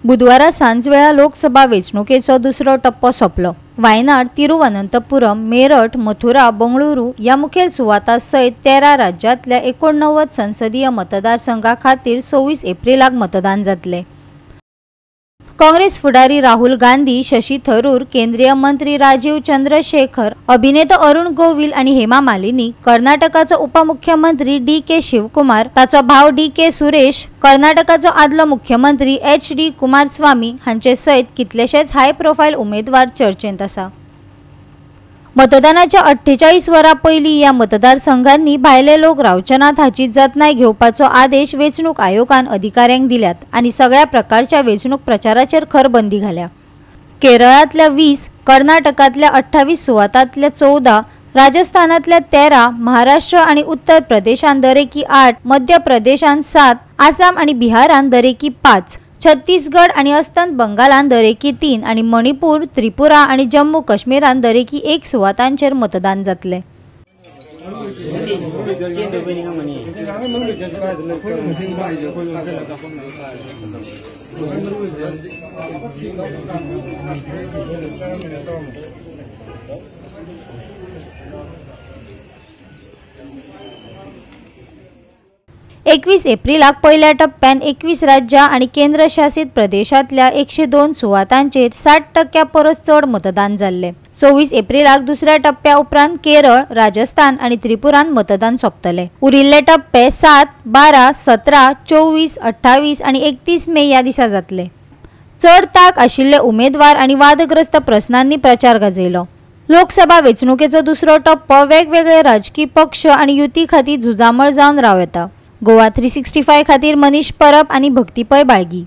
बुधवारा सांजवेळा लोकसभा वेंचणुकेचो दुसरो टप्पो सोंपलो। वायनाड, तिरुवनंतपुरम, मेरठ, मथुरा, बंगळुरू या मुखेल सुवातां सयत 13 राज्यांतल्या 89 संसदीय मतदारसंघां खातीर 26 एप्रिलाक मतदान जातले। काँग्रेस फुडारी राहुल गांधी, शशी थरूर, केंद्रीय मंत्री राजीव चंद्रशेखर, अभिनेतो अरुण गोविल आणि हेमा मालिनी, कर्नाटकाचो उपमुख्यमंत्री डी.के. शिवकुमार, ताचो भाव डी.के. सुरेश, कर्नाटकाचो आदलो मुख्यमंत्री एच.डी. कुमारस्वामी हांचे सयत कितलेशेच हाय प्रोफायल उमेदवार चर्चेंत आसा। मतदानाच्या 48 वरां पयलीं या मतदारसंघांनी भायले लोक रावचे नात हाची जतनाय घेवपाचो आदेश वेंचणूक आयोगान अधिकाऱ्यांक दिल्यात आनी सगळ्या प्रकारच्या वेंचणूक प्रचाराचेर खरबंदी घाल्या। केरळांतल्या 20, कर्नाटकांतल्या 28 सुवातांतले 14, राजस्थानांतल्या 13, महाराष्ट्र आनी उत्तर प्रदेशांत दरेकी 8, मध्य प्रदेशांत 7, आसाम आनी बिहारांत दरेकी 5, छत्तीसगड आणि अस्तंत बंगालान दरेकी 3 आणि मणिपूर, त्रिपुरा आणि जम्मू काश्मीरान दरेकी 1 सुवातांचेर मतदान जातले। एकवीस एप्रिलाक पहिल्या टप्प्यान 21 राज्यां आणि केंद्रशासित प्रदेशांतल्या 102 सुवातांचेर 60% परस चड मतदान जाल्ले। 24 एप्रिलाक दुसऱ्या टप्प्या उपरांत केरळ, राजस्थान आणि त्रिपुरांत मतदान सोंपतले। उरिल्ले टप्पे 7, 12, 17, 24, 28 आणि 31 मे ह्या दिसा जातले। चड ताक आशिल्ले उमेदवार आणि वादग्रस्त प्रस्नांनी प्रचार गाजयलो। लोकसभा वेंचणुकेचो दुसरो टप्पो वेगवेगळे राजकीय पक्ष आणि युती खातीर झुजामळ जावन राव येता। गोवा 365 खातीर मनीष परब आणि भक्तीपय बाळगी।